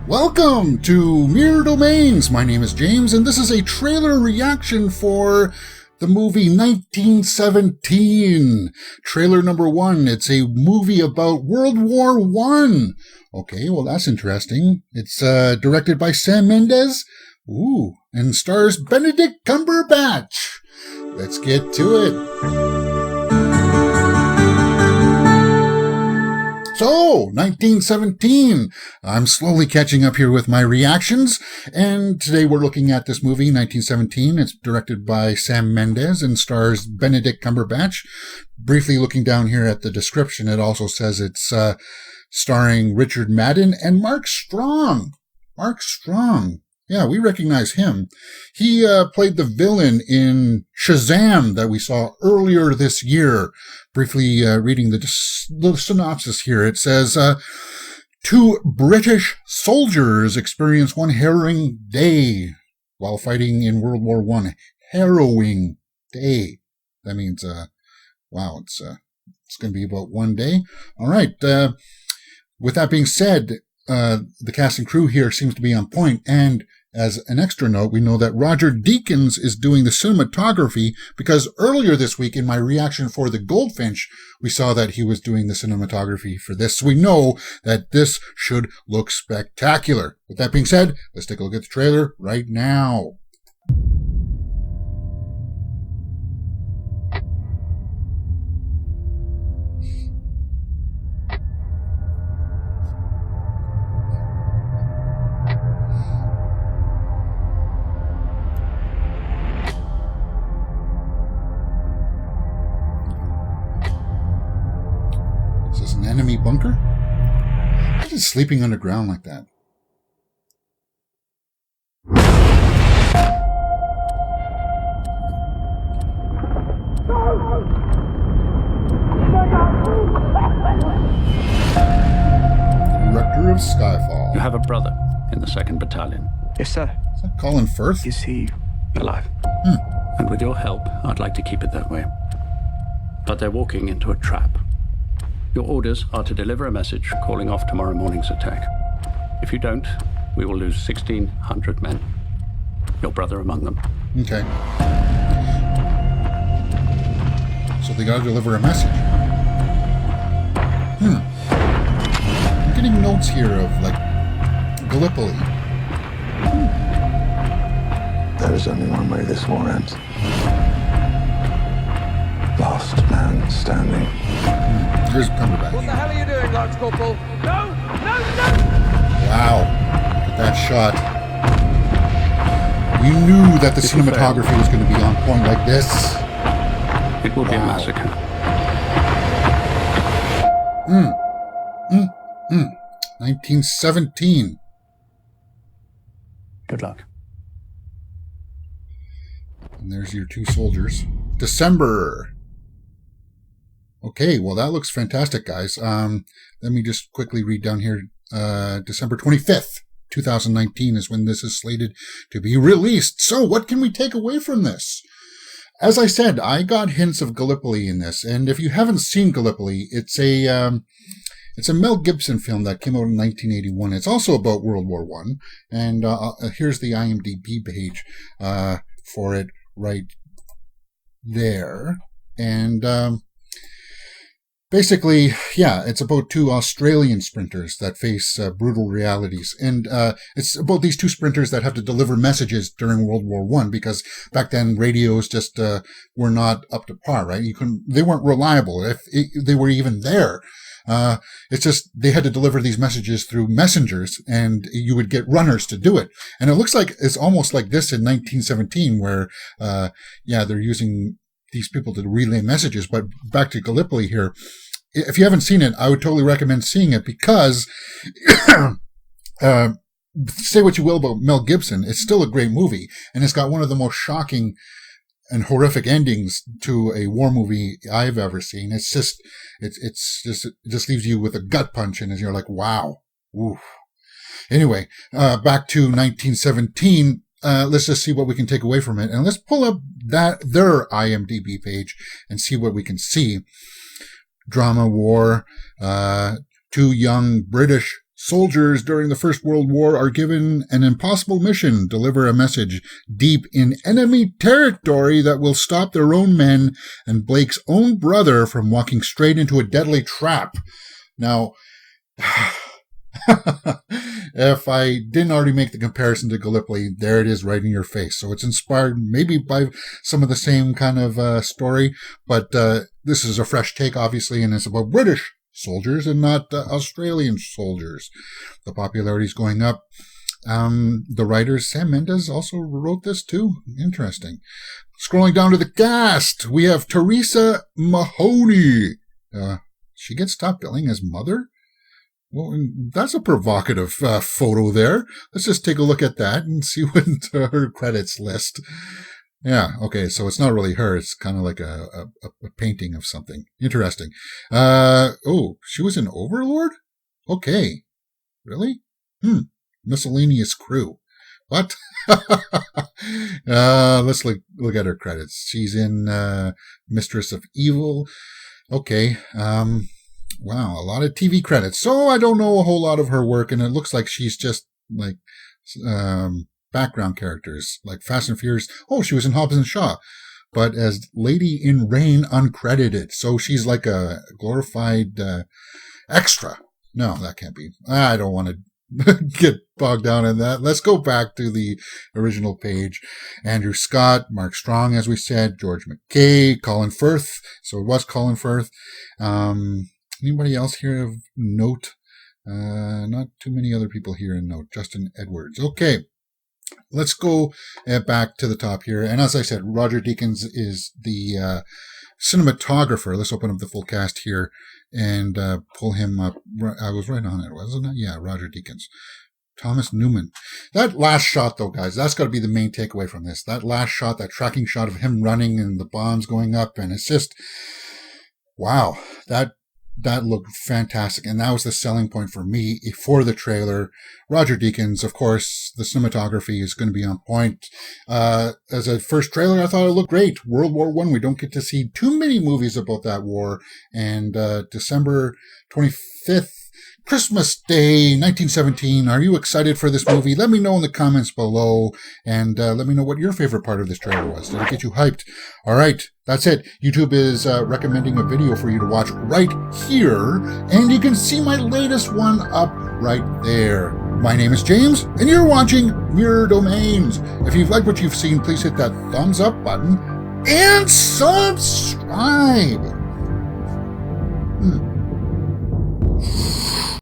Welcome to Mere Domains. My name is James, and this is a trailer reaction for the movie 1917. Trailer number 1. It's a movie about World War I. Okay, well, that's interesting. It's directed by Sam Mendes. Ooh, and stars Benedict Cumberbatch. Let's get to it. So, 1917. I'm slowly catching up here with my reactions, and today we're looking at this movie, 1917. It's directed by Sam Mendes and stars Benedict Cumberbatch. Briefly looking down here at the description, it also says it's starring Richard Madden and Mark Strong. Mark Strong. Yeah, we recognize him. He played the villain in Shazam that we saw earlier this year. Briefly reading the synopsis here, it says, 2 British soldiers experience one harrowing day while fighting in World War I. Harrowing day. That means, wow, it's going to be about one day. All right. With that being said, the cast and crew here seems to be on point, and as an extra note, we know that Roger Deakins is doing the cinematography because earlier this week in my reaction for The Goldfinch, we saw that he was doing the cinematography for this. So we know that this should look spectacular. With that being said, let's take a look at the trailer right now. Is this an enemy bunker? Why is it sleeping underground like that? Director of Skyfall. You have a brother in the 2nd Battalion. Yes, sir. Is that Colin Firth? Is he alive? And with your help, I'd like to keep it that way. But they're walking into a trap. Your orders are to deliver a message calling off tomorrow morning's attack. If you don't, we will lose 1,600 men. Your brother among them. Okay. So they gotta deliver a message. I'm getting notes here of, like, Gallipoli. There is only one way this war ends. Last man standing. Here's Cumberbatch. What the hell are you doing, Lance Corporal? No! Wow. Look at that shot. You knew that the cinematography was going to be on point like this. It will be a massacre. 1917. Good luck. And there's your 2 soldiers. December. Okay, well, that looks fantastic, guys. Let me just quickly read down here. December 25th, 2019 is when this is slated to be released. So what can we take away from this? As I said, I got hints of Gallipoli in this. And if you haven't seen Gallipoli, it's a Mel Gibson film that came out in 1981. It's also about World War I. And here's the IMDb page for it right there. And basically, yeah, it's about 2 Australian sprinters that face brutal realities. And it's about these 2 sprinters that have to deliver messages during World War I, because back then radios just were not up to par, right? They weren't reliable if they were even there. It's just they had to deliver these messages through messengers, and you would get runners to do it. And it looks like it's almost like this in 1917, where they're using these people to relay messages. But back to Gallipoli here, if you haven't seen it, I would totally recommend seeing it, because say what you will about Mel Gibson, it's still a great movie, and it's got one of the most shocking and horrific endings to a war movie I've ever seen. It just leaves you with a gut punch, and you're like, wow. Oof. Anyway, back to 1917. Let's just see what we can take away from it. And let's pull up their IMDb page and see what we can see. Drama, war, two young British Soldiers during the First World War are given an impossible mission, deliver a message deep in enemy territory that will stop their own men and Blake's own brother from walking straight into a deadly trap. Now, if I didn't already make the comparison to Gallipoli, there it is right in your face. So it's inspired maybe by some of the same kind of story, but this is a fresh take, obviously, and it's about British soldiers and not Australian soldiers. The popularity is going up. The writer Sam Mendes also wrote this too. Interesting. Scrolling down to the cast, we have Teresa Mahoney. She gets top billing as Mother. Well, that's a provocative photo there. Let's just take a look at that and see what her credits list. Yeah, okay, so it's not really her. It's kind of like a painting of something. Interesting. She was in Overlord? Okay. Really? Miscellaneous crew. What? Let's look at her credits. She's in Mistress of Evil. Okay. Wow, a lot of TV credits. So I don't know a whole lot of her work, and it looks like she's just like background characters, like Fast and Furious. Oh, she was in Hobbs and Shaw, but as Lady in Rain, uncredited. So she's like a glorified extra. No, that can't be. I don't want to get bogged down in that. Let's go back to the original page. Andrew Scott, Mark Strong, as we said, George McKay, Colin Firth. So it was Colin Firth. Anybody else here of note? Not too many other people here in note. Justin Edwards. Okay. Let's go back to the top here. And as I said, Roger Deakins is the cinematographer. Let's open up the full cast here and pull him up. I was right on it, wasn't I? Yeah, Roger Deakins. Thomas Newman. That last shot, though, guys, that's got to be the main takeaway from this. That last shot, that tracking shot of him running and the bombs going up. And it's just, wow, that looked fantastic. And that was the selling point for me for the trailer. Roger Deakins, of course, the cinematography is going to be on point. As a first trailer, I thought it looked great. World War I, we don't get to see too many movies about that war. And December 25th, Christmas Day, 1917. Are you excited for this movie? Let me know in the comments below, and let me know what your favorite part of this trailer was. Did it get you hyped? All right, that's it. YouTube is recommending a video for you to watch right here, and you can see my latest one up right there. My name is James, and you're watching Mirror Domains. If you've liked what you've seen, please hit that thumbs up button and subscribe.